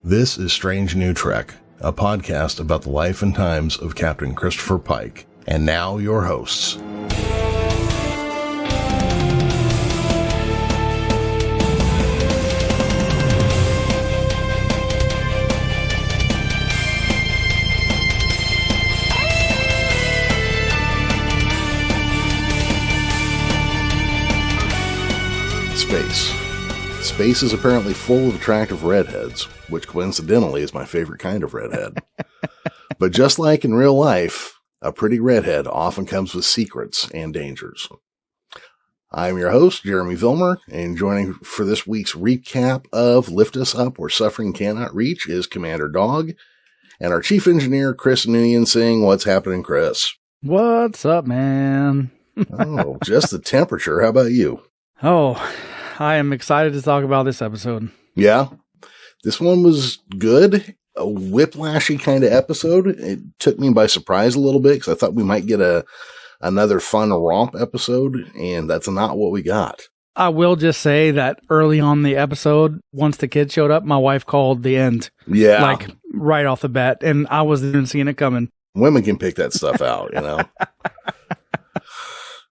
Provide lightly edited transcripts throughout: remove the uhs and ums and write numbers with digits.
This is Strange New Trek, a podcast about the life and times of Captain Christopher Pike. And now your hosts. Space. Space is apparently full of attractive redheads, which coincidentally is my favorite kind of redhead. But just like in real life, a pretty redhead often comes with secrets and dangers. I'm your host, Jeremy Vilmer, and joining for this week's recap of Lift Us Up Where Suffering Cannot Reach is Commander Dog, and our Chief Engineer, Chris Noonian, saying, "What's happening, Chris?" What's up, man? Oh, just the temperature. How about you? Oh, I am excited to talk about this episode. Yeah, this one was good. A whiplashy kind of episode. It took me by surprise a little bit because I thought we might get another fun romp episode, and that's not what we got. I will just say that early on the episode, once the kids showed up, my wife called the end. Yeah. Like right off the bat, and I wasn't even seeing it coming. Women can pick that stuff out, you know.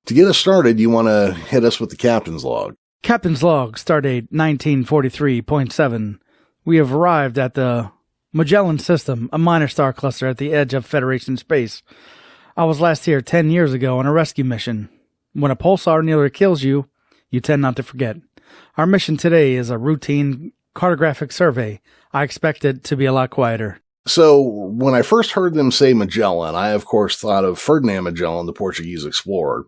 To get us started, you want to hit us with the captain's log. Captain's log, stardate 1943.7. We have arrived at the Magellan System, a minor star cluster at the edge of Federation space. I was last here 10 years ago on a rescue mission. When a pulsar needler kills you, you tend not to forget. Our mission today is a routine cartographic survey. I expect it to be a lot quieter. So, when I first heard them say Magellan, I of course thought of Ferdinand Magellan, the Portuguese explorer.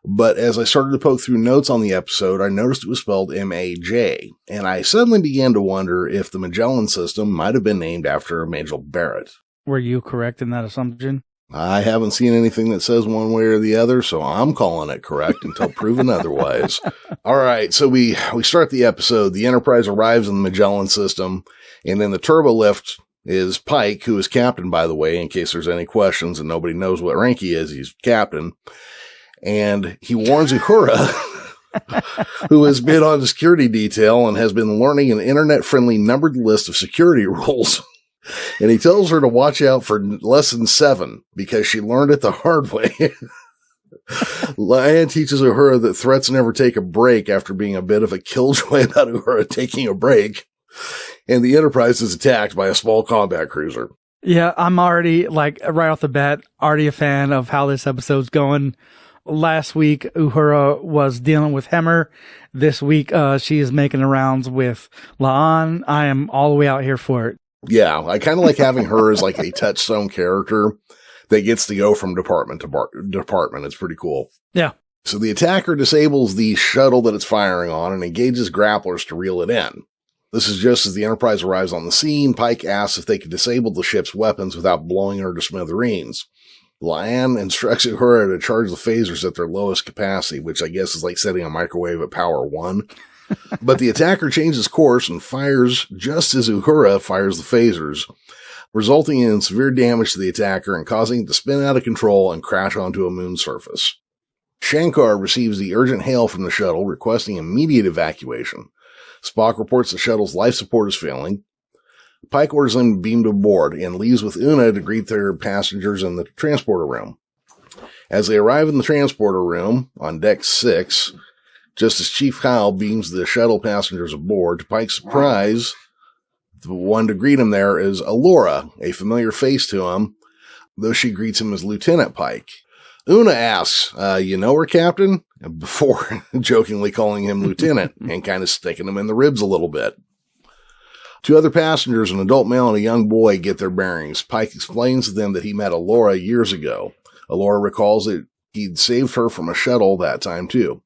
But as I started to poke through notes on the episode, I noticed it was spelled M-A-J, and I suddenly began to wonder if the Magellan system might have been named after Majel Barrett. Were you correct in that assumption? I haven't seen anything that says one way or the other, so I'm calling it correct until proven otherwise. All right, so we start the episode. The Enterprise arrives in the Magellan system, and then the turbo lift is Pike, who is captain, by the way, in case there's any questions and nobody knows what rank he is. He's captain. And he warns Uhura, who has been on the security detail and has been learning an internet-friendly numbered list of security rules. And he tells her to watch out for lesson 7 because she learned it the hard way. Lian teaches Uhura that threats never take a break after being a bit of a killjoy about Uhura taking a break. And the Enterprise is attacked by a small combat cruiser. Yeah, I'm already, right off the bat, already a fan of how this episode's going. Last week, Uhura was dealing with Hemmer. This week, she is making the rounds with Laan. I am all the way out here for it. Yeah, I kind of like having her as like a touchstone character that gets to go from department to department. It's pretty cool. Yeah. So the attacker disables the shuttle that it's firing on and engages grapplers to reel it in. This is just as the Enterprise arrives on the scene. Pike asks if they can disable the ship's weapons without blowing her to smithereens. Lian instructs Uhura to charge the phasers at their lowest capacity, which I guess is like setting a microwave at power 1. But the attacker changes course and fires just as Uhura fires the phasers, resulting in severe damage to the attacker and causing it to spin out of control and crash onto a moon surface. Shankar receives the urgent hail from the shuttle requesting immediate evacuation. Spock reports the shuttle's life support is failing. Pike orders them beamed aboard and leaves with Una to greet their passengers in the transporter room. As they arrive in the transporter room on deck 6, just as Chief Kyle beams the shuttle passengers aboard, to Pike's surprise, the one to greet him there is Alora, a familiar face to him, though she greets him as Lieutenant Pike. Una asks, you know her, Captain? Before jokingly calling him Lieutenant and kind of sticking him in the ribs a little bit. 2 other passengers, an adult male and a young boy, get their bearings. Pike explains to them that he met Alora years ago. Alora recalls that he'd saved her from a shuttle that time too,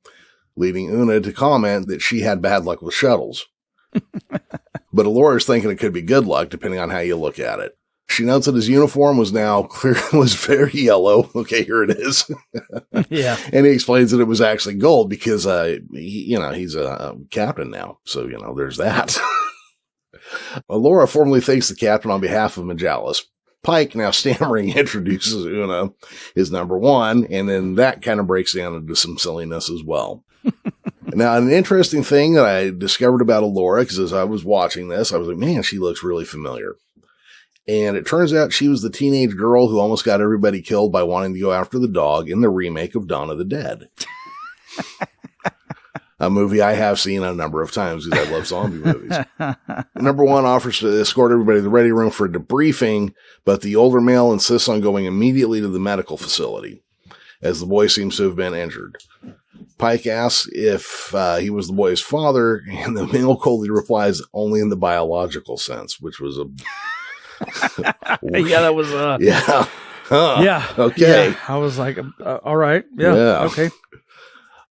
leading Una to comment that she had bad luck with shuttles. But Alora's thinking it could be good luck, depending on how you look at it. She notes that his uniform was very yellow. Okay, here it is. Yeah. And he explains that it was actually gold because, he's a captain now. So, there's that. Alora formally thanks the captain on behalf of Majalis. Pike, now stammering, introduces Una as number 1, and then that kind of breaks down into some silliness as well. Now, an interesting thing that I discovered about Allura, because as I was watching this, I was like, man, she looks really familiar. And it turns out she was the teenage girl who almost got everybody killed by wanting to go after the dog in the remake of Dawn of the Dead. A movie I have seen a number of times because I love zombie movies. Number one offers to escort everybody to the ready room for a debriefing, but the older male insists on going immediately to the medical facility, as the boy seems to have been injured. Pike asks if he was the boy's father, and the male coldly replies, only in the biological sense, which was a... Yeah, that was... yeah. Huh. Yeah. Okay. Yeah. I was like, all right. Yeah. Okay.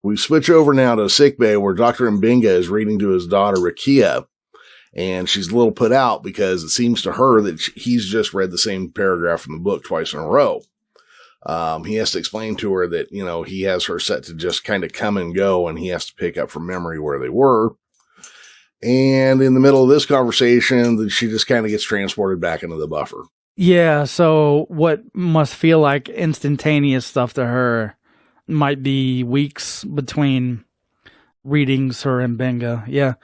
We switch over now to sickbay where Dr. Mbinga is reading to his daughter, Rakia, and she's a little put out because it seems to her that he's just read the same paragraph from the book twice in a row. He has to explain to her that, he has her set to just kind of come and go, and he has to pick up from memory where they were. And in the middle of this conversation, she just kind of gets transported back into the buffer. Yeah, so what must feel like instantaneous stuff to her might be weeks between readings, her and Benga. Yeah,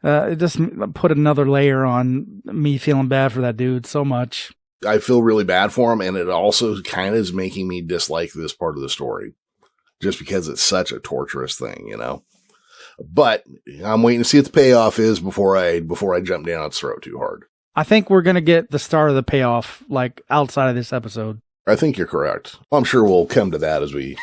it just put another layer on me feeling bad for that dude so much. I feel really bad for him, and it also kind of is making me dislike this part of the story, just because it's such a torturous thing, But I'm waiting to see what the payoff is before I jump down its throat too hard. I think we're going to get the start of the payoff, like, outside of this episode. I think you're correct. I'm sure we'll come to that as we,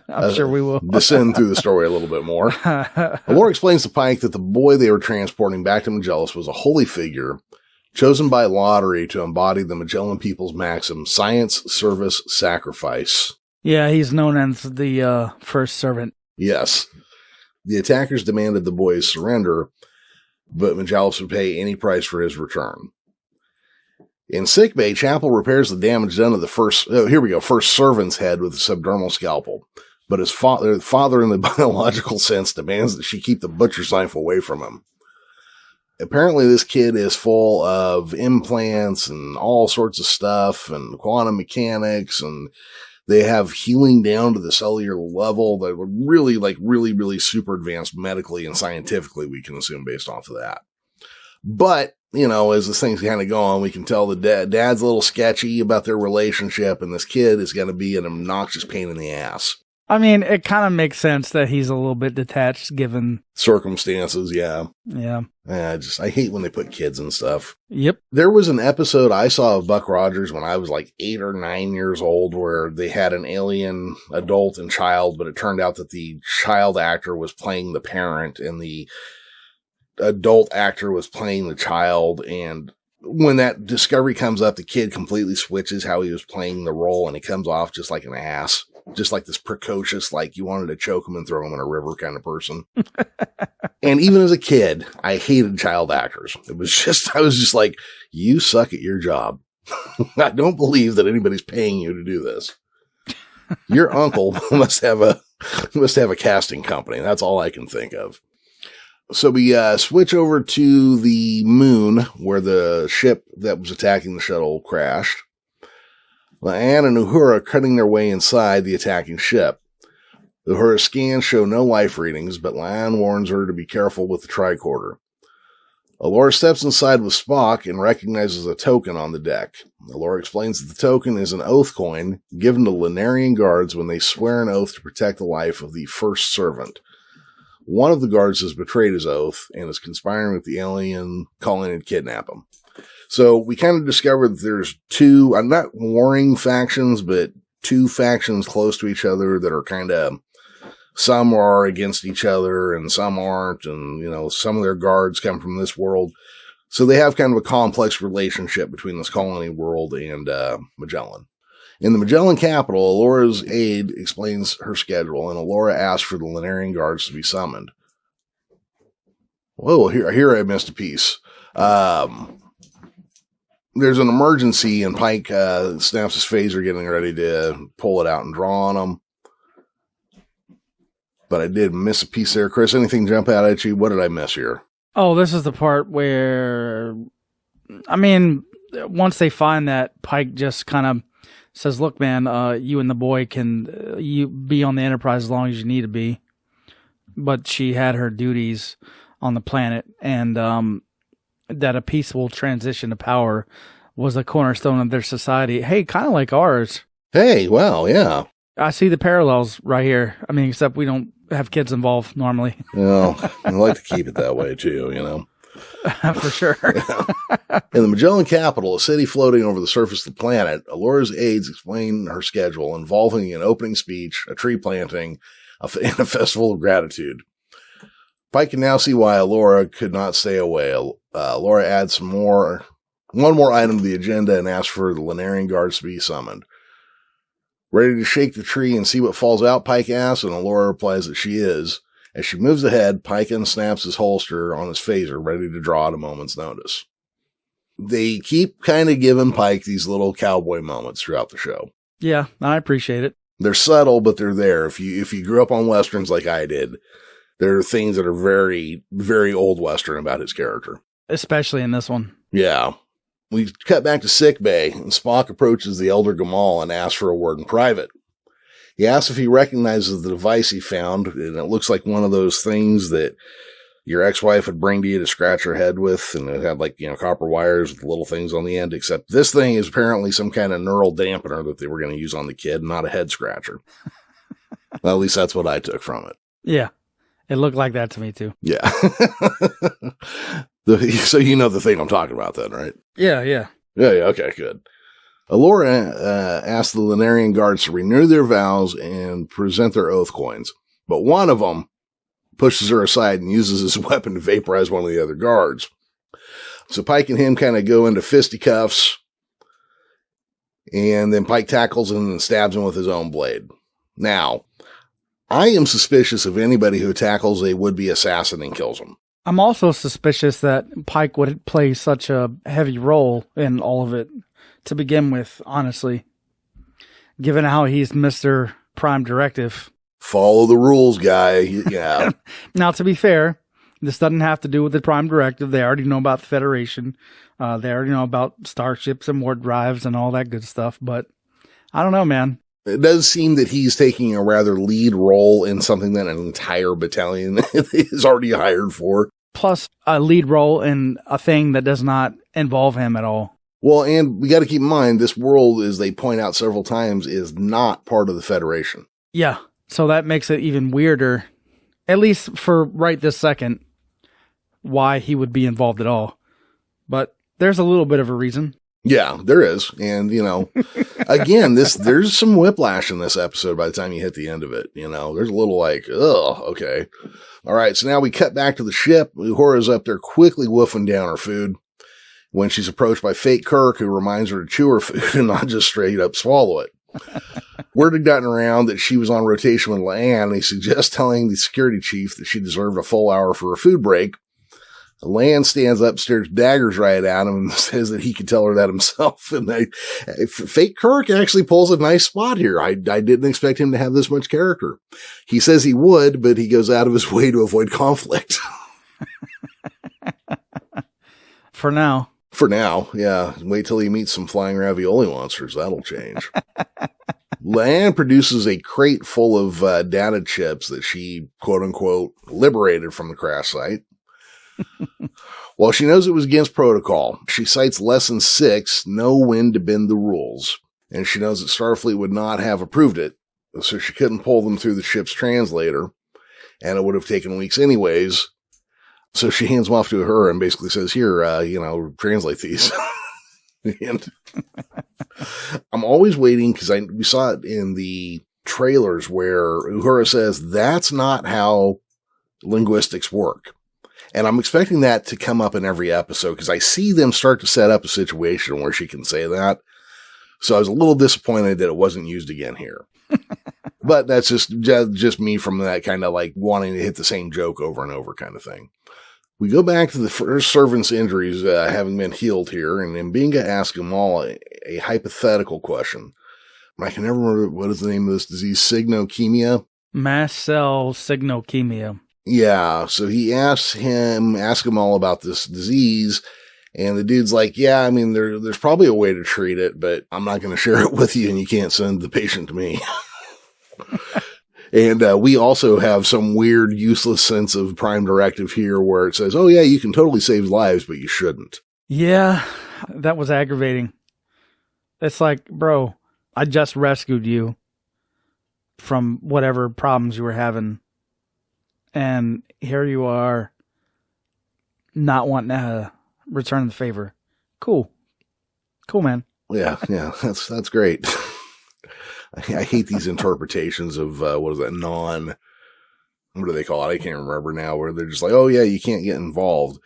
I'm sure we will descend through the story a little bit more. Allura explains to Pike that the boy they were transporting back to Magellan was a holy figure chosen by lottery to embody the Magellan people's maxim, science, service, sacrifice. Yeah, he's known as the first servant. Yes. The attackers demanded the boy's surrender, but Magellan would pay any price for his return. In sickbay, Chapel repairs the damage done to the first servant's head with a subdermal scalpel, but his father in the biological sense demands that she keep the butcher's knife away from him. Apparently this kid is full of implants and all sorts of stuff and quantum mechanics, and they have healing down to the cellular level that would really, really super advanced medically and scientifically, we can assume based off of that. But, as this thing's kind of going, we can tell the dad's a little sketchy about their relationship, and this kid is going to be an obnoxious pain in the ass. I mean, it kind of makes sense that he's a little bit detached given circumstances. Yeah. Yeah. I hate when they put kids and stuff. Yep. There was an episode I saw of Buck Rogers when I was like 8 or 9 years old where they had an alien adult and child, but it turned out that the child actor was playing the parent and the adult actor was playing the child. And when that discovery comes up, the kid completely switches how he was playing the role, and he comes off just like an ass. Just like this precocious, like you wanted to choke him and throw him in a river kind of person. And even as a kid, I hated child actors. I was just like, you suck at your job. I don't believe that anybody's paying you to do this. Your uncle must have a casting company. That's all I can think of. So we switch over to the moon where the ship that was attacking the shuttle crashed. Anne and Uhura are cutting their way inside the attacking ship. Uhura's scans show no life readings, but Anne warns her to be careful with the tricorder. Allura steps inside with Spock and recognizes a token on the deck. Allura explains that the token is an oath coin given to Lunarian guards when they swear an oath to protect the life of the first servant. One of the guards has betrayed his oath and is conspiring with the alien calling to kidnap him. So we kind of discovered that there's two, I'm not warring factions, but two factions close to each other that are kind of, some are against each other and some aren't. And, some of their guards come from this world. So they have kind of a complex relationship between this colony world and Magellan. In the Magellan capital, Allura's aide explains her schedule, and Allura asks for the Lunarian guards to be summoned. Whoa, here I missed a piece. There's an emergency, and Pike snaps his phaser, getting ready to pull it out and draw on him. But I did miss a piece there. Chris, anything jump out at you? What did I miss here? Oh, this is the part where, once they find that, Pike just kind of says, look, man, you and the boy can you be on the Enterprise as long as you need to be. but she had her duties on the planet, and that a peaceful transition to power was a cornerstone of their society. Hey, kind of like ours. Hey, well, yeah. I see the parallels right here. I mean, except we don't have kids involved normally. Well, I like to keep it that way too, you know. For sure. In the Magellan capital, a city floating over the surface of the planet, Alora's aides explain her schedule involving an opening speech, a tree planting, and a festival of gratitude. Pike can now see why Alora could not stay away. Alora adds one more item to the agenda and asks for the Lanarian guards to be summoned. Ready to shake the tree and see what falls out, Pike asks, and Alora replies that she is. As she moves ahead, Pike unsnaps his holster on his phaser, ready to draw at a moment's notice. They keep kind of giving Pike these little cowboy moments throughout the show. Yeah, I appreciate it. They're subtle, but they're there. If you grew up on Westerns like I did, there are things that are very, very old Western about his character. Especially in this one. Yeah. We cut back to sickbay, and Spock approaches the Elder Gamal and asks for a word in private. He asks if he recognizes the device he found, and it looks like one of those things that your ex-wife would bring to you to scratch her head with, and it had copper wires with little things on the end, except this thing is apparently some kind of neural dampener that they were going to use on the kid, not a head scratcher. Well, at least that's what I took from it. Yeah. It looked like that to me, too. Yeah. So you know the thing I'm talking about then, right? Yeah. Yeah, okay, good. Alora asked the Lanarian guards to renew their vows and present their oath coins, but one of them pushes her aside and uses his weapon to vaporize one of the other guards. So Pike and him kind of go into fisticuffs, and then Pike tackles him and stabs him with his own blade. Now, I am suspicious of anybody who tackles a would-be assassin and kills him. I'm also suspicious that Pike would play such a heavy role in all of it to begin with, honestly, given how he's Mr. Prime Directive. Follow the rules, guy. Yeah. Now, to be fair, this doesn't have to do with the Prime Directive. They already know about the Federation. They already know about starships and warp drives and all that good stuff. But I don't know, man. It does seem that he's taking a rather lead role in something that an entire battalion is already hired for. Plus, a lead role in a thing that does not involve him at all. Well, and we got to keep in mind, this world, as they point out several times, is not part of the Federation. Yeah, so that makes it even weirder, at least for right this second, why he would be involved at all. But there's a little bit of a reason. Yeah, there is. And, again, there's some whiplash in this episode by the time you hit the end of it. There's a little okay. All right, so now we cut back to the ship. Uhura's up there quickly woofing down her food when she's approached by Fake Kirk, who reminds her to chew her food and not just straight up swallow it. Word had gotten around that she was on rotation with Lan, and he suggests telling the security chief that she deserved a full hour for a food break. Lan stands up, stares daggers right at him, and says that he could tell her that himself. And Fake Kirk actually pulls a nice spot here. I didn't expect him to have this much character. He says he would, but he goes out of his way to avoid conflict. For now. For now, yeah. Wait till he meets some flying ravioli monsters. That'll change. Lan produces a crate full of data chips that she, quote-unquote, liberated from the crash site. While she knows it was against protocol, she cites Lesson 6, know when to bend the rules. And she knows that Starfleet would not have approved it, so she couldn't pull them through the ship's translator, and it would have taken weeks anyways. So she hands them off to her and basically says, here, translate these. And I'm always waiting, because we saw it in the trailers where Uhura says, that's not how linguistics work. And I'm expecting that to come up in every episode, because I see them start to set up a situation where she can say that. So I was a little disappointed that it wasn't used again here. But that's just me from that kind of wanting to hit the same joke over and over kind of thing. We go back to the first servant's injuries having been healed here, and Mbinga asks them all a hypothetical question. I can never remember what is the name of this disease, Signochemia? Mast cell signochemia. Yeah, so he asks them all about this disease, and the dude's like, yeah, I mean, there's probably a way to treat it, but I'm not going to share it with you, and you can't send the patient to me. And we also have some weird, useless sense of Prime Directive here where it says, oh, yeah, you can totally save lives, but you shouldn't. Yeah, that was aggravating. It's like, bro, I just rescued you from whatever problems you were having. And here you are not wanting to return the favor. Cool. Cool, man. Yeah, that's great. I hate these interpretations of, what is that, what do they call it? I can't remember now, where they're just like, oh, yeah, you can't get involved.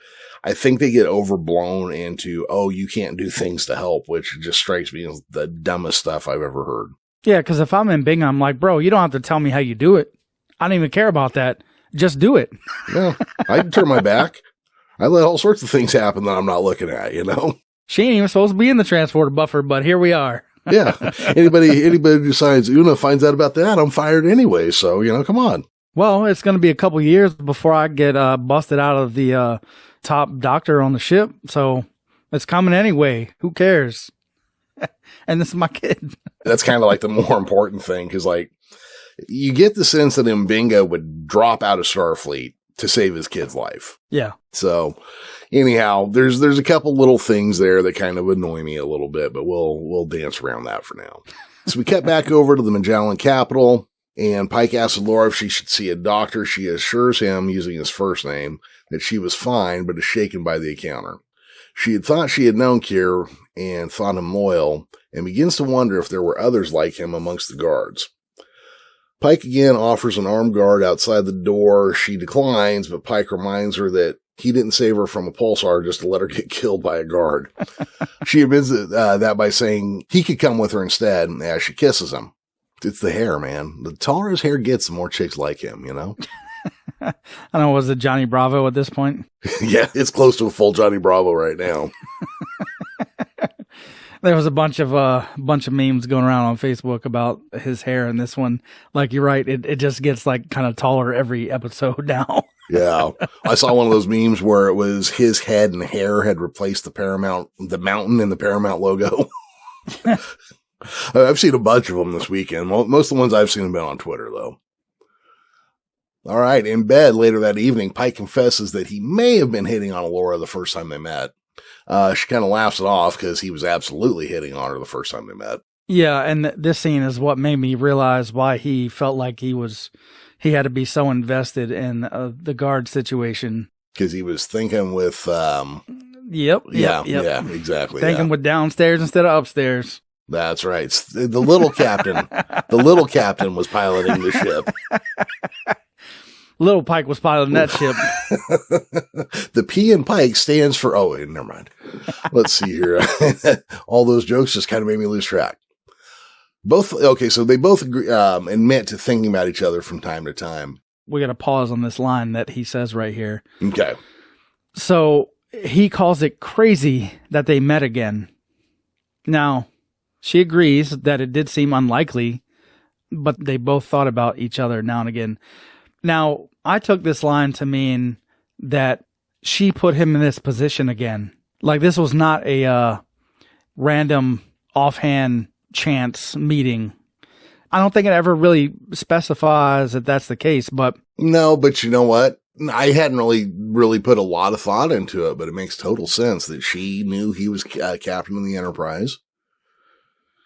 I think they get overblown into, oh, you can't do things to help, which just strikes me as the dumbest stuff I've ever heard. Yeah, because if I'm in Bing, I'm like, bro, you don't have to tell me how you do it. I don't even care about that. Just do it. Yeah, I can turn my back. I let all sorts of things happen that I'm not looking at, you know? She ain't even supposed to be in the transporter buffer, but here we are. Yeah. Anybody who decides Una finds out about that, I'm fired anyway. So, come on. Well, it's going to be a couple years before I get busted out of the top doctor on the ship. So it's coming anyway. Who cares? And this is my kid. That's kind of like the more important thing, because like you get the sense that M'Benga would drop out of Starfleet to save his kid's life. Yeah. So anyhow, there's a couple little things there that kind of annoy me a little bit, but we'll dance around that for now. So we cut back over to the Magellan Capitol, and Pike asks Laura if she should see a doctor. She assures him, using his first name, that she was fine, but is shaken by the encounter. She had thought she had known Kier and thought him loyal, and begins to wonder if there were others like him amongst the guards. Pike again offers an armed guard outside the door. She declines, but Pike reminds her that he didn't save her from a pulsar just to let her get killed by a guard. She admits that by saying he could come with her instead as she kisses him. It's the hair, man. The taller his hair gets, the more chicks like him, I don't know, was it Johnny Bravo at this point? Yeah, it's close to a full Johnny Bravo right now. There was a bunch of memes going around on Facebook about his hair in this one. Like, you're right, it just gets like kind of taller every episode now. Yeah. I saw one of those memes where it was his head and hair had replaced the mountain in the Paramount logo. I've seen a bunch of them this weekend. Most of the ones I've seen have been on Twitter, though. All right. In bed later that evening, Pike confesses that he may have been hitting on Laura the first time they met. She kind of laughs it off because he was absolutely hitting on her the first time they met. Yeah, and this scene is what made me realize why he felt like he had to be so invested in the guard situation. Because he was thinking with... Yep. Yeah, exactly. Thinking with downstairs instead of upstairs. That's right. The little captain. The little captain was piloting the ship. Little Pike was piloting that ship. The P in Pike stands for, never mind. Let's see here. All those jokes just kind of made me lose track. So they both agree, admit to thinking about each other from time to time. We got to pause on this line that he says right here. Okay. So he calls it crazy that they met again. Now, she agrees that it did seem unlikely, but they both thought about each other now and again. Now, I took this line to mean that she put him in this position again. Like, this was not a random, offhand, chance meeting. I don't think it ever really specifies that that's the case, but... No, but you know what? I hadn't really put a lot of thought into it, but it makes total sense that she knew he was captain of the Enterprise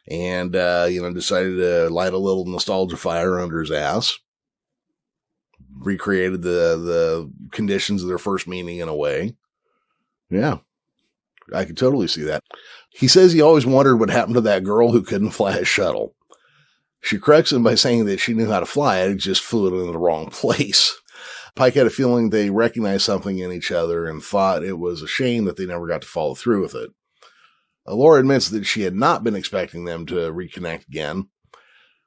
and, decided to light a little nostalgia fire under his ass. Recreated the conditions of their first meeting in a way. Yeah, I could totally see that. He says he always wondered what happened to that girl who couldn't fly a shuttle. She corrects him by saying that she knew how to fly it just flew it in the wrong place. Pike had a feeling they recognized something in each other and thought it was a shame that they never got to follow through with it. Laura admits that she had not been expecting them to reconnect again,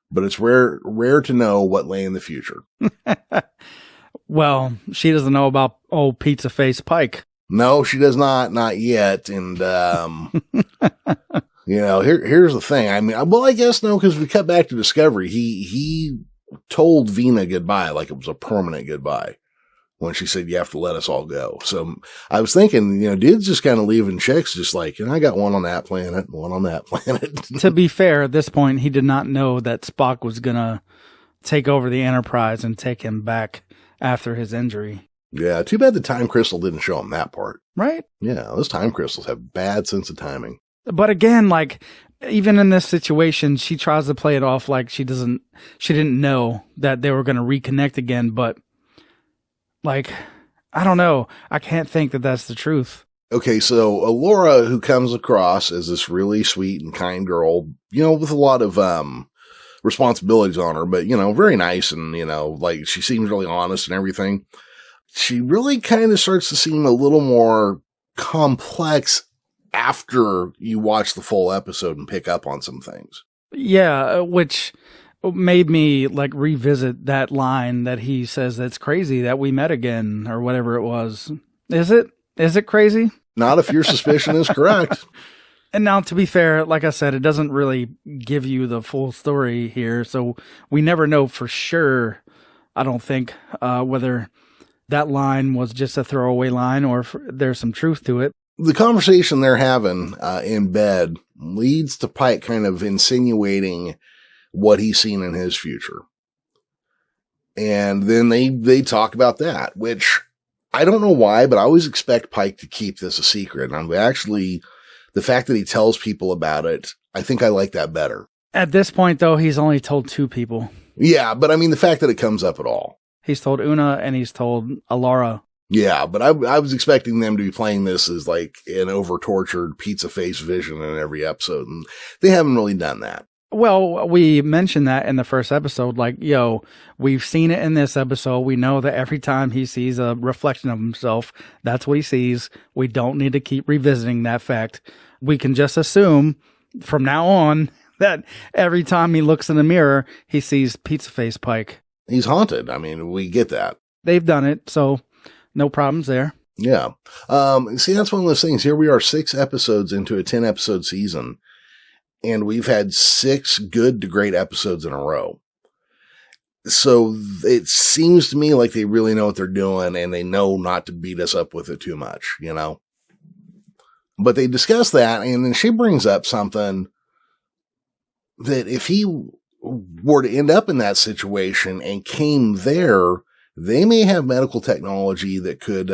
but it's rare to know what lay in the future. Well, she doesn't know about old pizza face Pike. No, she does not yet. And, here's the thing. I mean, I guess no, because we cut back to Discovery. He told Vina goodbye like it was a permanent goodbye when she said, you have to let us all go. So I was thinking, dude's just kind of leaving chicks just like, I got one on that planet, one on that planet. To be fair, at this point, he did not know that Spock was going to take over the Enterprise and take him back after his injury. Yeah, too bad the time crystal didn't show him that part. Right? Yeah, those time crystals have bad sense of timing. But again, like, even in this situation, she tries to play it off like she didn't know that they were going to reconnect again. But, like, I don't know. I can't think that that's the truth. Okay, so Laura, who comes across as this really sweet and kind girl, with a lot of responsibilities on her, but, very nice and, like she seems really honest and everything. She really kind of starts to seem a little more complex after you watch the full episode and pick up on some things. Yeah, which made me like revisit that line that he says that's crazy that we met again or whatever it was. Is it crazy? Not if your suspicion is correct. And now, to be fair, like I said, it doesn't really give you the full story here, so we never know for sure, I don't think, whether that line was just a throwaway line or if there's some truth to it. The conversation they're having in bed leads to Pike kind of insinuating what he's seen in his future. And then they talk about that, which I don't know why, but I always expect Pike to keep this a secret. And I'm actually, the fact that he tells people about it, I think I like that better. At this point, though, he's only told 2 people. Yeah, but I mean, the fact that it comes up at all. He's told Una and he's told Alara. Yeah, but I was expecting them to be playing this as like an over-tortured pizza face vision in every episode, and they haven't really done that. Well, we mentioned that in the first episode, like, we've seen it in this episode. We know that every time he sees a reflection of himself, that's what he sees. We don't need to keep revisiting that fact. We can just assume from now on that every time he looks in the mirror, he sees Pizza Face Pike. He's haunted. I mean, we get that. They've done it, so no problems there. Yeah. See, that's one of those things. Here we are 6 episodes into a 10-episode season, and we've had 6 good to great episodes in a row. So it seems to me like they really know what they're doing, and they know not to beat us up with it too much, But they discuss that, and then she brings up something that if he were to end up in that situation and came there, they may have medical technology that could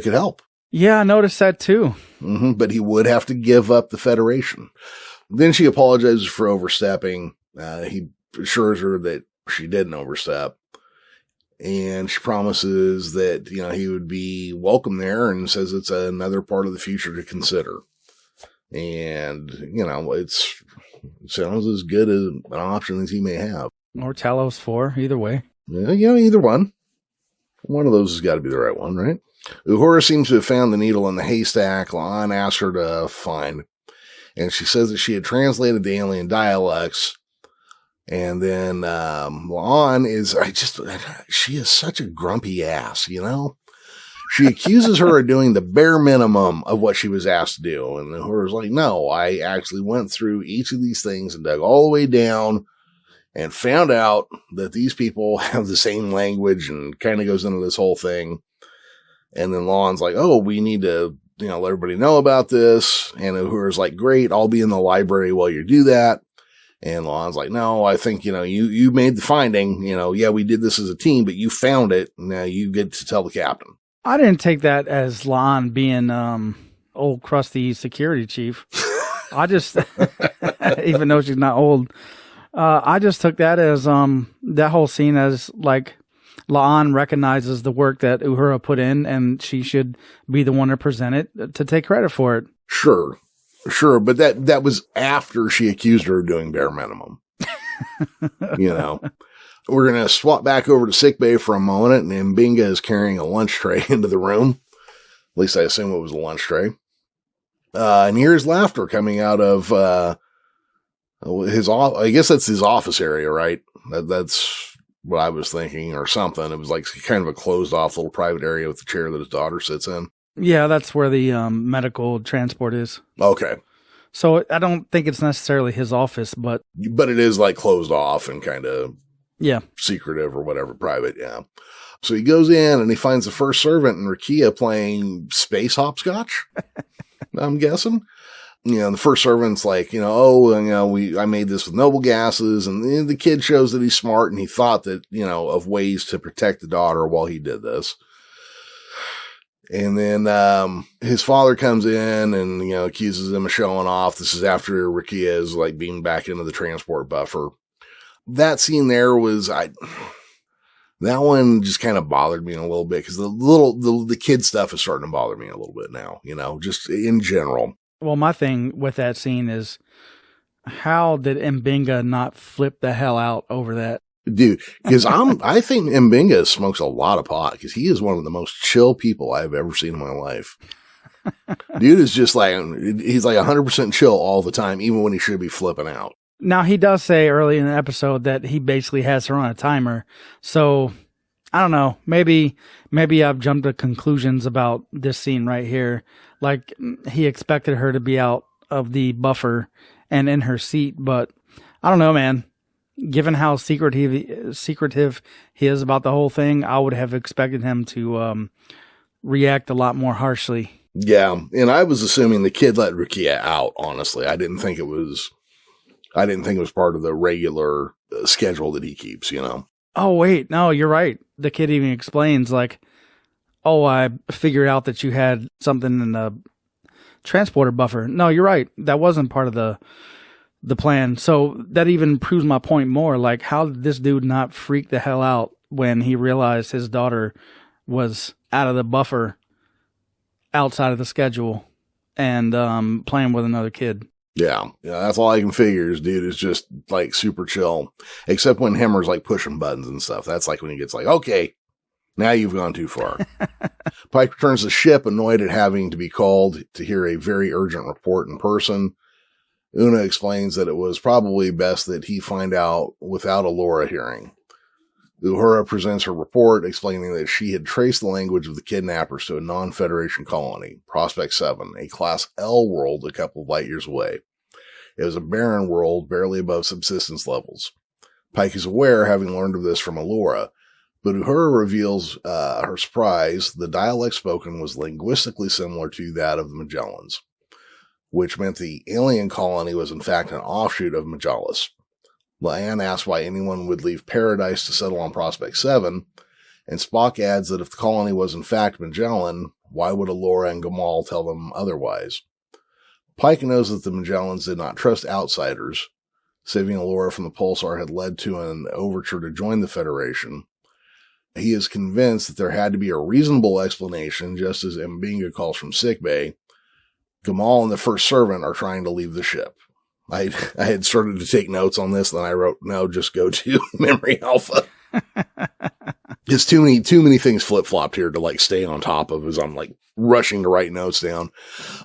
help. Yeah, I noticed that too. But he would have to give up the Federation. Then she apologizes for overstepping. He assures her that she didn't overstep. And she promises that, he would be welcome there and says it's another part of the future to consider. And, it sounds as good as an option as he may have. Or Talos 4, either way. Yeah, either one. One of those has got to be the right one, right? Uhura seems to have found the needle in the haystack La'an asked her to find. And she says that she had translated the alien dialects. And then La'an she is such a grumpy ass, She accuses her of doing the bare minimum of what she was asked to do. And Uhura's like, no, I actually went through each of these things and dug all the way down and found out that these people have the same language, and kind of goes into this whole thing. And then La'an's like, oh, we need to, let everybody know about this. And Uhura's like, great, I'll be in the library while you do that. And La'an's like, no, I think, you made the finding, yeah, we did this as a team, but you found it. Now you get to tell the captain. I didn't take that as La'an being, old crusty security chief. I just, even though she's not old, I just took that as, that whole scene as like La'an recognizes the work that Uhura put in, and she should be the one to present it, to take credit for it. Sure. But that was after she accused her of doing bare minimum. We're going to swap back over to sickbay for a moment, and Mbinga is carrying a lunch tray into the room. At least I assume it was a lunch tray. And here's laughter coming out of, I guess that's his office area, right? That's what I was thinking, or something. It was like kind of a closed off little private area with the chair that his daughter sits in. Yeah, that's where the medical transport is. Okay. So I don't think it's necessarily his office, but it is like closed off and kind of secretive or whatever, private. Yeah. So he goes in and he finds the first servant and Rakia playing space hopscotch. I'm guessing. The first servant's like, I made this with noble gases. And the kid shows that he's smart and he thought that, of ways to protect the daughter while he did this. And then, his father comes in and, accuses him of showing off. This is after Rukia is like being back into the transport buffer. That scene there was, that one just kind of bothered me a little bit because the kid stuff is starting to bother me a little bit now, just in general. Well, my thing with that scene is, how did Mbinga not flip the hell out over that? Dude, because I think Mbinga smokes a lot of pot because he is one of the most chill people I've ever seen in my life. Dude is just like, he's like 100% chill all the time, even when he should be flipping out. Now, he does say early in the episode that he basically has her on a timer. So, I don't know. Maybe I've jumped to conclusions about this scene right here. Like, he expected her to be out of the buffer and in her seat. But, I don't know, man. Given how secretive he is about the whole thing, I would have expected him to react a lot more harshly. Yeah, and I was assuming the kid let Rukia out, honestly. I didn't think it was part of the regular schedule that he keeps, Oh, wait. No, you're right. The kid even explains, like, oh, I figured out that you had something in the transporter buffer. No, you're right. That wasn't part of the plan. So that even proves my point more. Like, how did this dude not freak the hell out when he realized his daughter was out of the buffer, outside of the schedule, and playing with another kid? Yeah, that's all I can figure is dude is just like super chill, except when Hemmer's like pushing buttons and stuff. That's like when he gets like, okay, now you've gone too far. Pike returns to the ship, annoyed at having to be called to hear a very urgent report in person. Una explains that it was probably best that he find out without Uhura hearing. Uhura presents her report, explaining that she had traced the language of the kidnappers to a non-Federation colony, Prospect 7, a Class L world a couple of light years away. It was a barren world, barely above subsistence levels. Pike is aware, having learned of this from Uhura, but Uhura reveals her surprise. The dialect spoken was linguistically similar to that of the Magellans, which meant the alien colony was in fact an offshoot of Majalis. La'an asks why anyone would leave Paradise to settle on Prospect 7, and Spock adds that if the colony was in fact Magellan, why would Alora and Gamal tell them otherwise? Pike knows that the Magellans did not trust outsiders. Saving Alora from the Pulsar had led to an overture to join the Federation. He is convinced that there had to be a reasonable explanation, just as Mbinga calls from sickbay. Gamal and the First Servant are trying to leave the ship. I had started to take notes on this, then I wrote, no, just go to Memory Alpha. It's too many things flip-flopped here to like stay on top of as I'm like rushing to write notes down.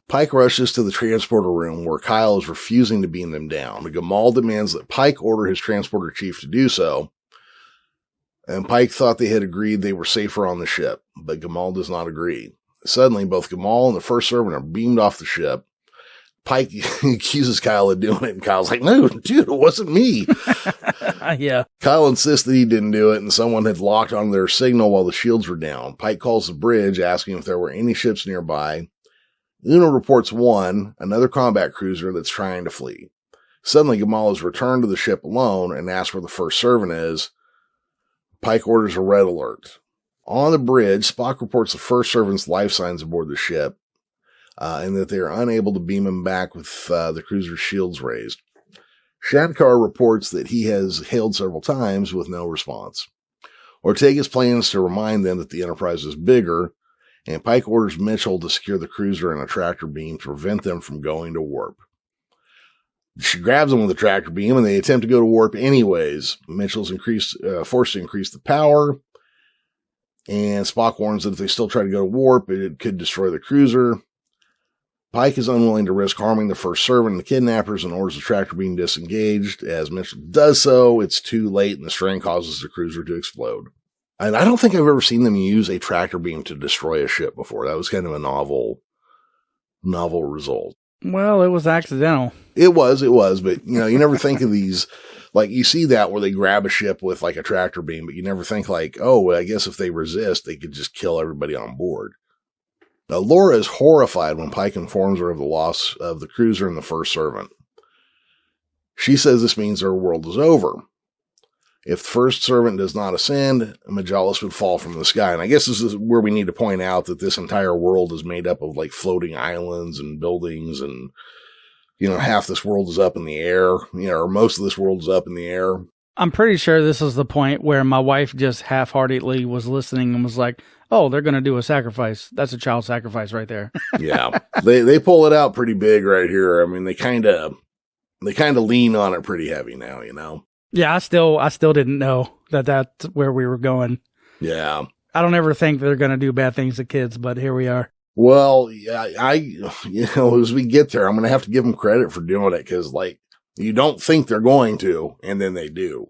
Pike rushes to the transporter room where Kyle is refusing to beam them down. Gamal demands that Pike order his transporter chief to do so. And Pike thought they had agreed they were safer on the ship, but Gamal does not agree. Suddenly, both Gamal and the First Servant are beamed off the ship. Pike accuses Kyle of doing it, and Kyle's like, no, dude, it wasn't me. Yeah. Kyle insists that he didn't do it, and someone had locked on their signal while the shields were down. Pike calls the bridge, asking if there were any ships nearby. Una reports one, another combat cruiser that's trying to flee. Suddenly, Gamal is returned to the ship alone and asks where the First Servant is. Pike orders a red alert. On the bridge, Spock reports the First Servant's life signs aboard the ship, and that they are unable to beam him back with the cruiser's shields raised. Shankar reports that he has hailed several times with no response. Ortegas plans to remind them that the Enterprise is bigger, and Pike orders Mitchell to secure the cruiser and a tractor beam to prevent them from going to warp. She grabs them with a tractor beam, and they attempt to go to warp anyways. Mitchell's forced to increase the power, and Spock warns that if they still try to go to warp, it could destroy the cruiser. Pike is unwilling to risk harming the First Servant and the kidnappers and orders the tractor beam disengaged. As Mitchell does so, it's too late, and the strain causes the cruiser to explode. And I don't think I've ever seen them use a tractor beam to destroy a ship before. That was kind of a novel result. Well, it was accidental. It was, but you never think of these, like you see that where they grab a ship with like a tractor beam, but you never think like, oh, well, I guess if they resist, they could just kill everybody on board. Now, Laura is horrified when Pike informs her of the loss of the cruiser and the first servant. She says this means their world is over. If the first servant does not ascend, Majalis would fall from the sky. And I guess this is where we need to point out that this entire world is made up of like floating islands and buildings, and, half this world is up in the air, or most of this world is up in the air. I'm pretty sure this is the point where my wife just half-heartedly was listening and was like, oh, they're going to do a sacrifice. That's a child sacrifice right there. Yeah. They pull it out pretty big right here. I mean, they kind of lean on it pretty heavy now, Yeah, I still didn't know that that's where we were going. Yeah. I don't ever think they're going to do bad things to kids, but here we are. Well, yeah, as we get there, I'm going to have to give them credit for doing it, because, you don't think they're going to, and then they do.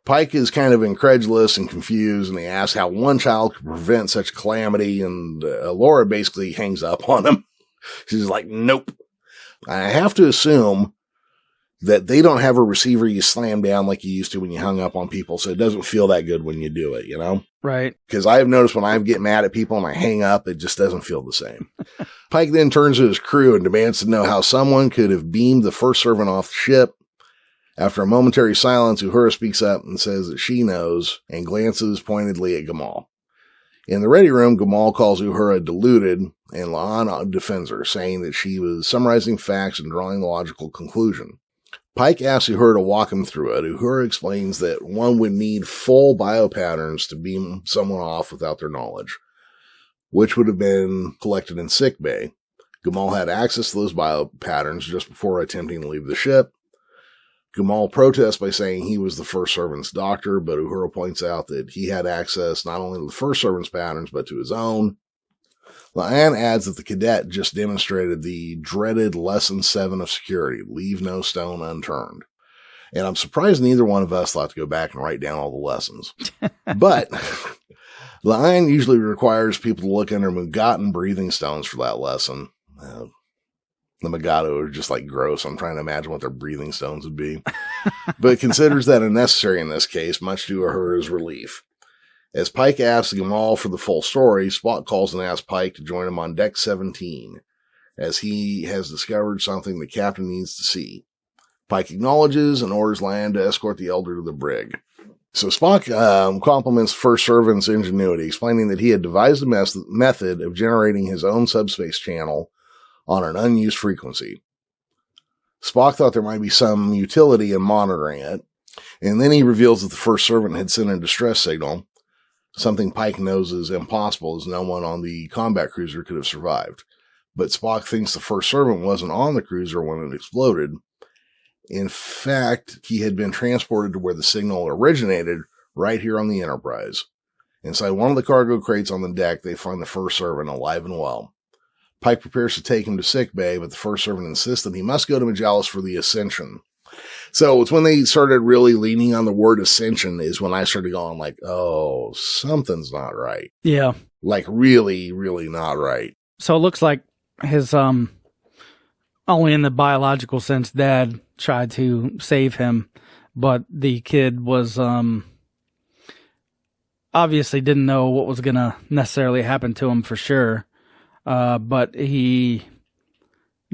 Pike is kind of incredulous and confused, and he asks how one child could prevent such calamity, and Laura basically hangs up on him. She's like, nope. I have to assume that they don't have a receiver you slam down like you used to when you hung up on people, so it doesn't feel that good when you do it, Right. Because I've noticed when I get mad at people and I hang up, it just doesn't feel the same. Pike then turns to his crew and demands to know how someone could have beamed the first servant off the ship. After a momentary silence, Uhura speaks up and says that she knows, and glances pointedly at Gamal. In the ready room, Gamal calls Uhura deluded, and La'an defends her, saying that she was summarizing facts and drawing the logical conclusion. Pike asks Uhura to walk him through it. Uhura explains that one would need full biopatterns to beam someone off without their knowledge, which would have been collected in sickbay. Gamal had access to those biopatterns just before attempting to leave the ship. Gamal protests by saying he was the first servant's doctor, but Uhura points out that he had access not only to the first servant's patterns, but to his own. La'an adds that the cadet just demonstrated the dreaded Lesson 7 of security, leave no stone unturned. And I'm surprised neither one of us thought to go back and write down all the lessons. But La'an usually requires people to look under Mugatin breathing stones for that lesson. The Mugato are just gross. I'm trying to imagine what their breathing stones would be. But considers that unnecessary in this case, much to Uhura's relief. As Pike asks Gamal for the full story, Spock calls and asks Pike to join him on Deck 17, as he has discovered something the captain needs to see. Pike acknowledges and orders La'an to escort the Elder to the brig. So Spock compliments First Servant's ingenuity, explaining that he had devised a method of generating his own subspace channel on an unused frequency. Spock thought there might be some utility in monitoring it, and then he reveals that the First Servant had sent a distress signal, something Pike knows is impossible, as no one on the combat cruiser could have survived. But Spock thinks the First Servant wasn't on the cruiser when it exploded. In fact, he had been transported to where the signal originated, right here on the Enterprise. Inside one of the cargo crates on the deck, they find the First Servant alive and well. Pike prepares to take him to sickbay, but the First Servant insists that he must go to Majalis for the Ascension. So it's when they started really leaning on the word ascension is when I started going oh, something's not right. Yeah. Really, really not right. So it looks like his, only in the biological sense, dad tried to save him, but the kid was, obviously didn't know what was going to necessarily happen to him for sure. But he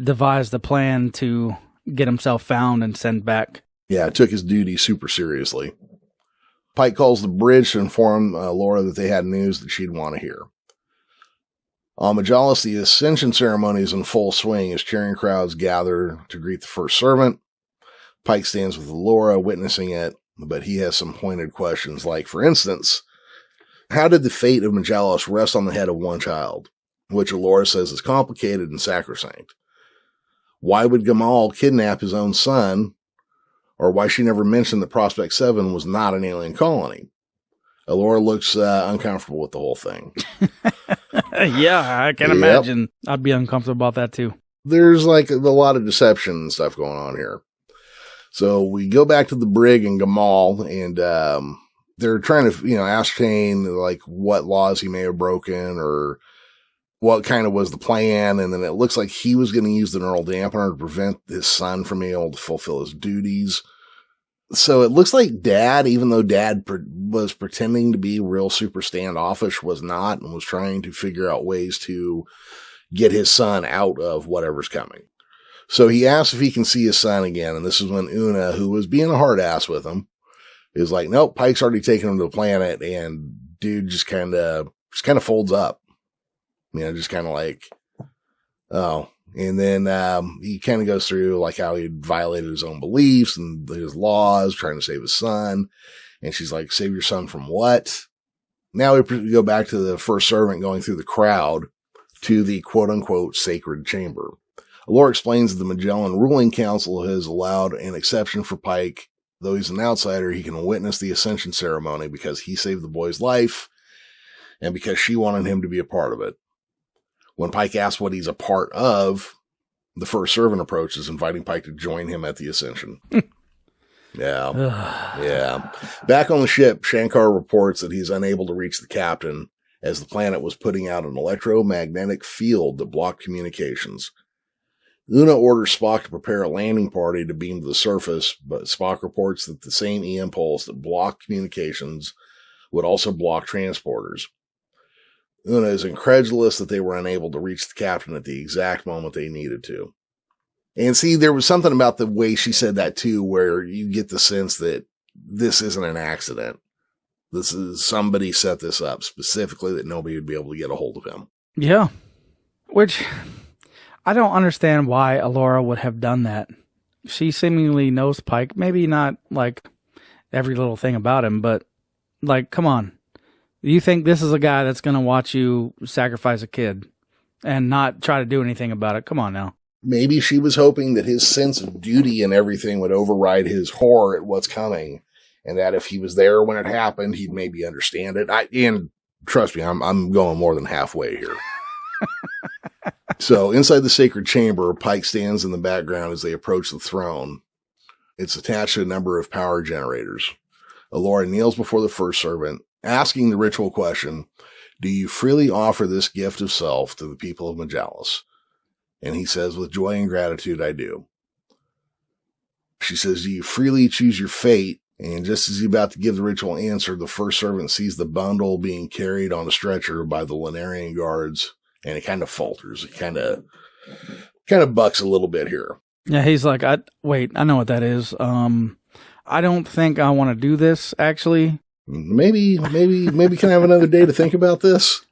devised a plan to get himself found and sent back. Yeah, took his duty super seriously. Pike calls the bridge to inform Laura that they had news that she'd want to hear. On Majalis, the Ascension ceremony is in full swing as cheering crowds gather to greet the First Servant. Pike stands with Laura witnessing it, but he has some pointed questions for instance, how did the fate of Majalis rest on the head of one child, which Laura says is complicated and sacrosanct? Why would Gamal kidnap his own son, or why she never mentioned that Prospect 7 was not an alien colony? Laura looks uncomfortable with the whole thing. Yeah, I can imagine. I'd be uncomfortable about that too. There's a lot of deception and stuff going on here. So we go back to the brig and Gamal, and they're trying to, ascertain what laws he may have broken or what kind of was the plan. And then it looks like he was going to use the neural dampener to prevent his son from being able to fulfill his duties. So it looks like Dad, even though Dad was pretending to be real super standoffish, was not, and was trying to figure out ways to get his son out of whatever's coming. So he asks if he can see his son again, and this is when Una, who was being a hard ass with him, is like, nope, Pike's already taken him to the planet, and dude just kind of folds up. Just kind of like, oh. And then he kind of goes through like how he violated his own beliefs and his laws, trying to save his son. And she's like, save your son from what? Now we go back to the first servant going through the crowd to the quote-unquote sacred chamber. Allura explains that the Magellan Ruling Council has allowed an exception for Pike. Though he's an outsider, he can witness the ascension ceremony because he saved the boy's life and because she wanted him to be a part of it. When Pike asks what he's a part of, the first servant approaches, inviting Pike to join him at the ascension. Yeah. Back on the ship, Shankar reports that he's unable to reach the captain as the planet was putting out an electromagnetic field that blocked communications. Una orders Spock to prepare a landing party to beam to the surface, but Spock reports that the same EM pulse that blocked communications would also block transporters. Una is incredulous that they were unable to reach the captain at the exact moment they needed to. And see, there was something about the way she said that too, where you get the sense that this isn't an accident. This is somebody set this up specifically that nobody would be able to get a hold of him. Yeah. Which I don't understand why Allura would have done that. She seemingly knows Pike. Maybe not like every little thing about him, but like, come on. You think this is a guy that's going to watch you sacrifice a kid and not try to do anything about it? Come on now. Maybe she was hoping that his sense of duty and everything would override his horror at what's coming, and that if he was there when it happened, he'd maybe understand it. And trust me, I'm going more than halfway here. So inside the sacred chamber, Pike stands in the background as they approach the throne. It's attached to a number of power generators. Allura kneels before the first servant, asking the ritual question, do you freely offer this gift of self to the people of Majalis? And he says, with joy and gratitude, I do. She says, do you freely choose your fate? And just as he's about to give the ritual answer, the first servant sees the bundle being carried on a stretcher by the Lunarian guards, and it kind of falters. It kind of bucks a little bit here. Yeah, he's like, I know what that is. I don't think I want to do this, actually. Maybe can I have another day to think about this?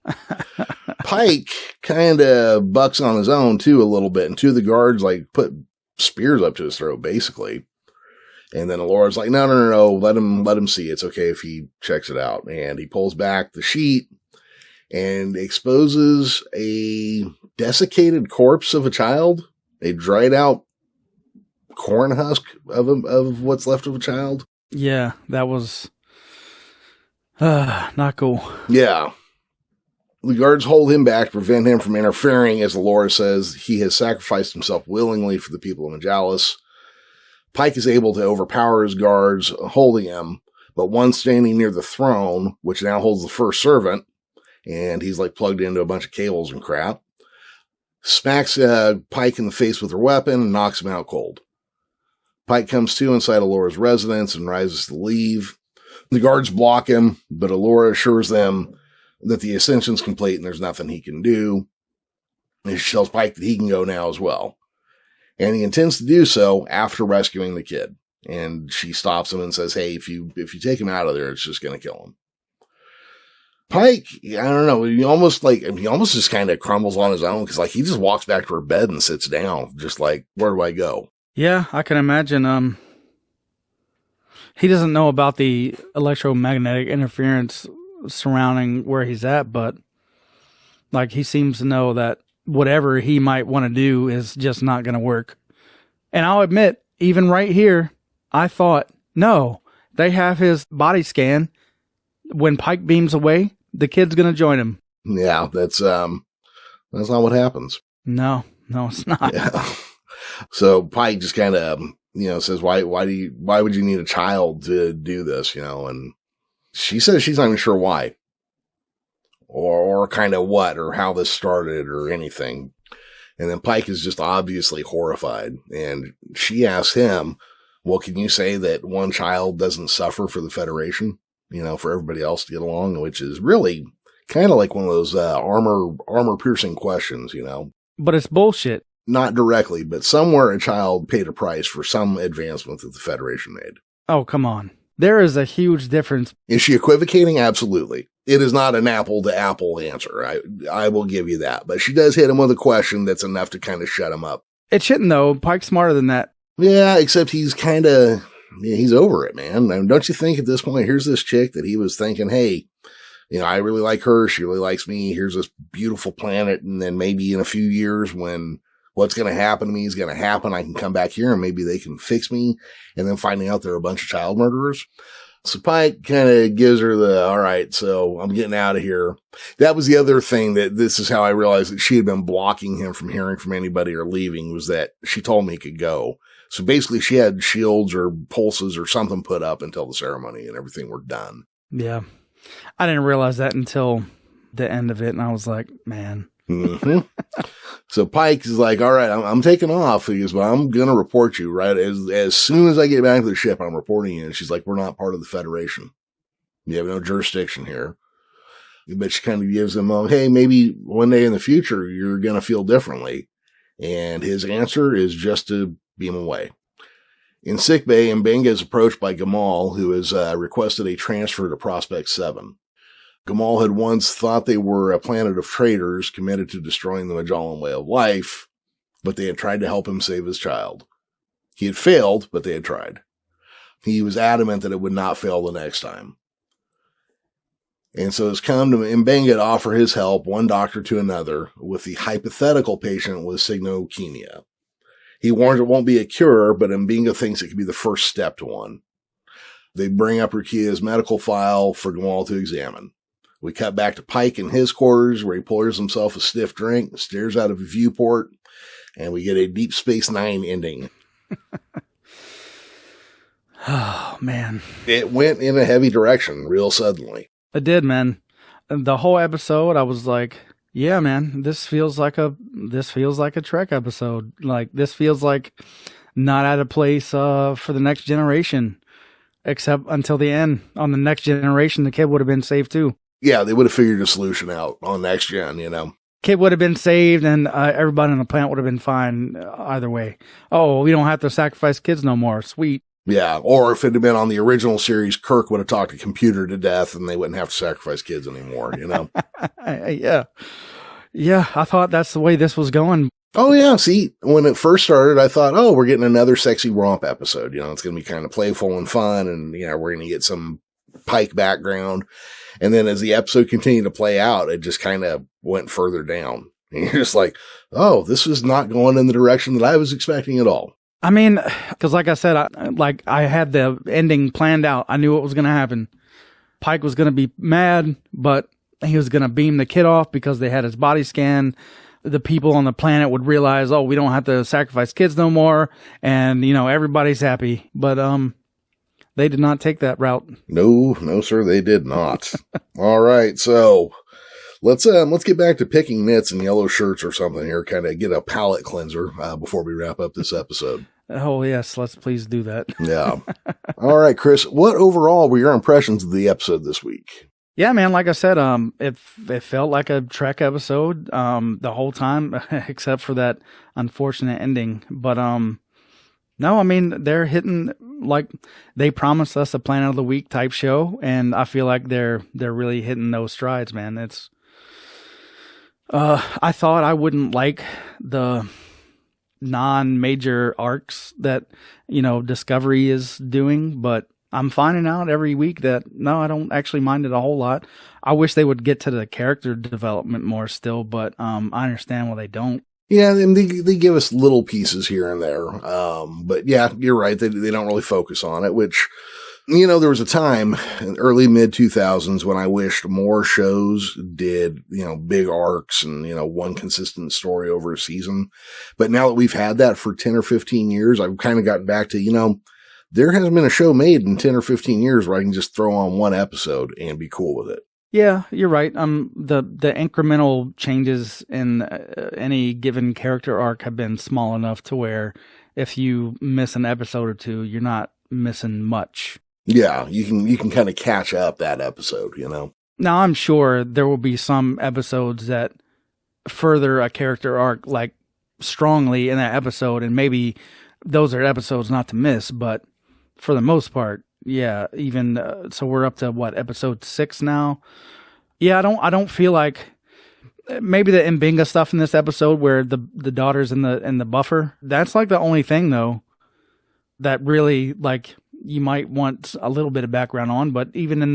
Pike kind of bucks on his own too a little bit, and two of the guards like put spears up to his throat, basically. And then Allura's like, no, let him see. It's okay if he checks it out. And he pulls back the sheet and exposes a desiccated corpse of a child, a dried out corn husk of what's left of a child. Yeah, that was not cool. Yeah. The guards hold him back to prevent him from interfering, as Allura says he has sacrificed himself willingly for the people of Majalis. Pike is able to overpower his guards holding him, but one standing near the throne, which now holds the first servant, and he's like plugged into a bunch of cables and crap, smacks Pike in the face with her weapon and knocks him out cold. Pike comes to inside Allura's residence and rises to leave. The guards block him, but Allura assures them that the ascension's complete and there's nothing he can do. And she tells Pike that he can go now as well. And he intends to do so after rescuing the kid. And she stops him and says, hey, if you take him out of there, it's just going to kill him. Pike, I don't know, he almost just kind of crumbles on his own, because like he just walks back to her bed and sits down, just like, where do I go? Yeah, I can imagine. He doesn't know about the electromagnetic interference surrounding where he's at, but like he seems to know that whatever he might want to do is just not going to work. And I'll admit, even right here, I thought, no, they have his body scan. When Pike beams away, the kid's going to join him. Yeah, that's not what happens. No, it's not. Yeah. So Pike just kind of, says, why would you need a child to do this, and she says she's not even sure why or kind of what or how this started or anything. And then Pike is just obviously horrified, and she asks him, Well, can you say that one child doesn't suffer for the Federation, for everybody else to get along, which is really kind of like one of those armor piercing questions, But it's bullshit. Not directly, but somewhere a child paid a price for some advancement that the Federation made. Oh, come on. There is a huge difference. Is she equivocating? Absolutely. It is not an apple to apple answer. I will give you that. But she does hit him with a question that's enough to kind of shut him up. It shouldn't, though. Pike's smarter than that. Yeah, except he's he's over it, man. I mean, don't you think at this point, here's this chick that he was thinking, hey, I really like her. She really likes me. Here's this beautiful planet. And then maybe in a few years when what's going to happen to me is going to happen, I can come back here and maybe they can fix me. And then finding out they're a bunch of child murderers. So Pike kind of gives her all right, so I'm getting out of here. That was the other thing that this is how I realized that she had been blocking him from hearing from anybody or leaving, was that she told me he could go. So basically she had shields or pulses or something put up until the ceremony and everything were done. Yeah. I didn't realize that until the end of it. And I was like, man. Mm-hmm. So Pike is like, all right, I'm taking off. He goes, well, I'm going to report you right as soon as I get back to the ship. I'm reporting you. And she's like, we're not part of the Federation. You have no jurisdiction here. But she kind of gives him, hey, maybe one day in the future, you're going to feel differently. And his answer is just to beam away. In sickbay, Mbenga is approached by Gamal, who has requested a transfer to Prospect 7. Gamal had once thought they were a planet of traitors committed to destroying the Magellan way of life, but they had tried to help him save his child. He had failed, but they had tried. He was adamant that it would not fail the next time. And so it's come to Mbenga to offer his help, one doctor to another, with the hypothetical patient with cygnokenia. He warns it won't be a cure, but Mbenga thinks it could be the first step to one. They bring up Rukia's medical file for Gamal to examine. We cut back to Pike in his quarters, where he pours himself a stiff drink, stares out of a viewport, and we get a Deep Space Nine ending. Oh, man. It went in a heavy direction real suddenly. It did, man. The whole episode, I was like, yeah, man, this feels like a Trek episode. Like, this feels like not out of place for the Next Generation, except until the end. On the Next Generation, the kid would have been saved too. Yeah, they would have figured a solution out on Next Gen, Kid would have been saved, and everybody on the planet would have been fine either way. Oh, we don't have to sacrifice kids no more. Sweet. Yeah, or if it had been on the original series, Kirk would have talked a computer to death, and they wouldn't have to sacrifice kids anymore, Yeah. Yeah, I thought that's the way this was going. Oh, yeah. See, when it first started, I thought, oh, we're getting another sexy romp episode. It's going to be kind of playful and fun, and, we're going to get some Pike background. And then as the episode continued to play out, it just kind of went further down. And you're just like, oh, this is not going in the direction that I was expecting at all. I mean, because like I said, I had the ending planned out. I knew what was going to happen. Pike was going to be mad, but he was going to beam the kid off because they had his body scan. The people on the planet would realize, oh, we don't have to sacrifice kids no more. And, everybody's happy. But, they did not take that route. No, sir, they did not. All right, so let's get back to picking nits and yellow shirts or something here, kind of get a palate cleanser before we wrap up this episode. Oh, yes, let's please do that. Yeah. All right, Chris, what overall were your impressions of the episode this week? Yeah, man, like I said, it felt like a Trek episode the whole time, except for that unfortunate ending. But no, I mean, they're hitting, like, they promised us a Planet of the Week type show, and I feel like they're really hitting those strides, man. It's, I thought I wouldn't like the non-major arcs that, Discovery is doing, but I'm finding out every week that, no, I don't actually mind it a whole lot. I wish they would get to the character development more still, but I understand why they don't. Yeah, and they give us little pieces here and there. But yeah, you're right. They don't really focus on it, which, there was a time in early mid 2000s when I wished more shows did, big arcs and, one consistent story over a season. But now that we've had that for 10 or 15 years, I've kind of gotten back to, there hasn't been a show made in 10 or 15 years where I can just throw on one episode and be cool with it. Yeah, you're right. The incremental changes in any given character arc have been small enough to where if you miss an episode or two, you're not missing much. Yeah, you can kind of catch up that episode, you know. Now, I'm sure there will be some episodes that further a character arc like strongly in that episode, and maybe those are episodes not to miss, but for the most part, yeah, even so we're up to what, episode 6 now? Yeah, I don't feel like maybe the M'Benga stuff in this episode where the daughter's in the buffer, that's like the only thing though that really like you might want a little bit of background on, but even in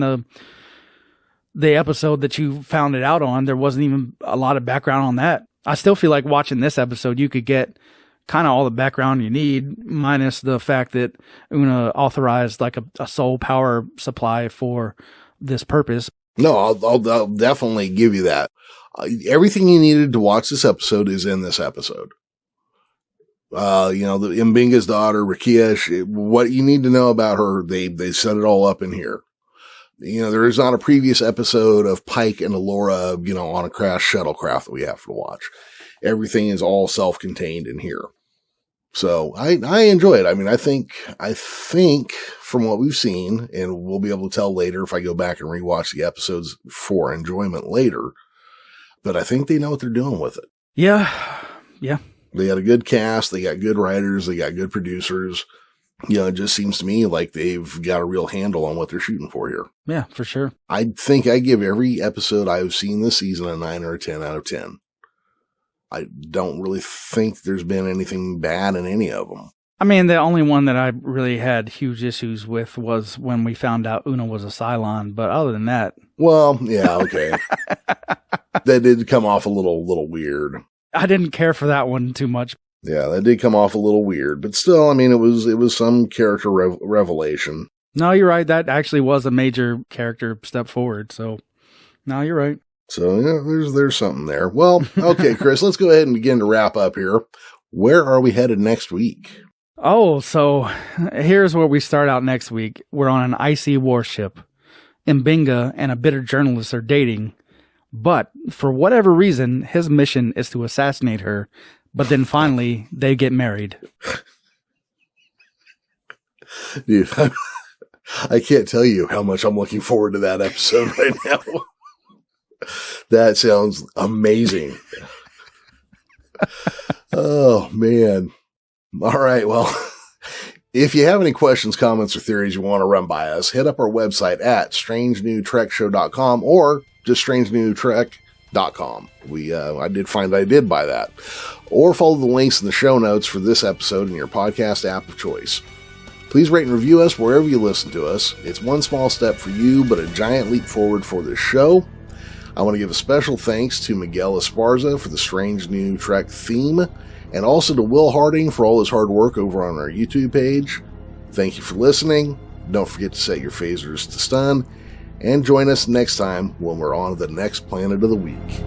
the episode that you found it out on, there wasn't even a lot of background on that. I still feel like watching this episode, you could get kind of all the background you need, minus the fact that Una authorized like a soul power supply for this purpose. No, I'll definitely give you that. Everything you needed to watch this episode is in this episode. The M'Benga's daughter, Rakia, what you need to know about her, they set it all up in here. There is not a previous episode of Pike and Allura, on a crashed shuttlecraft that we have to watch. Everything is all self-contained in here. So I enjoy it. I mean, I think from what we've seen, and we'll be able to tell later if I go back and rewatch the episodes for enjoyment later, but I think they know what they're doing with it. Yeah. They got a good cast. They got good writers. They got good producers. It just seems to me like they've got a real handle on what they're shooting for here. Yeah, for sure. I think I give every episode I've seen this season a 9 or a 10 out of 10. I don't really think there's been anything bad in any of them. I mean, the only one that I really had huge issues with was when we found out Una was a Cylon, but other than that... Well, yeah, okay. That did come off a little weird. I didn't care for that one too much. Yeah, that did come off a little weird, but still, I mean, it was some character revelation. No, you're right. That actually was a major character step forward. So, no, you're right. So, yeah, there's something there. Well, okay, Chris, let's go ahead and begin to wrap up here. Where are we headed next week? Oh, so here's where we start out next week. We're on an icy warship. M'Benga and a bitter journalist are dating, but for whatever reason, his mission is to assassinate her. But then finally, they get married. Dude, I can't tell you how much I'm looking forward to that episode right now. That sounds amazing. Oh, man. All right, well, if you have any questions, comments, or theories you want to run by us, hit up our website at strangenewtrekshow.com or just strangenewtrek.com. I did find I did buy that. Or follow the links in the show notes for this episode in your podcast app of choice. Please rate and review us wherever you listen to us. It's one small step for you, but a giant leap forward for this show. I want to give a special thanks to Miguel Esparza for the Strange New Trek theme, and also to Will Harding for all his hard work over on our YouTube page. Thank you for listening. Don't forget to set your phasers to stun, and join us next time when we're on the next planet of the week.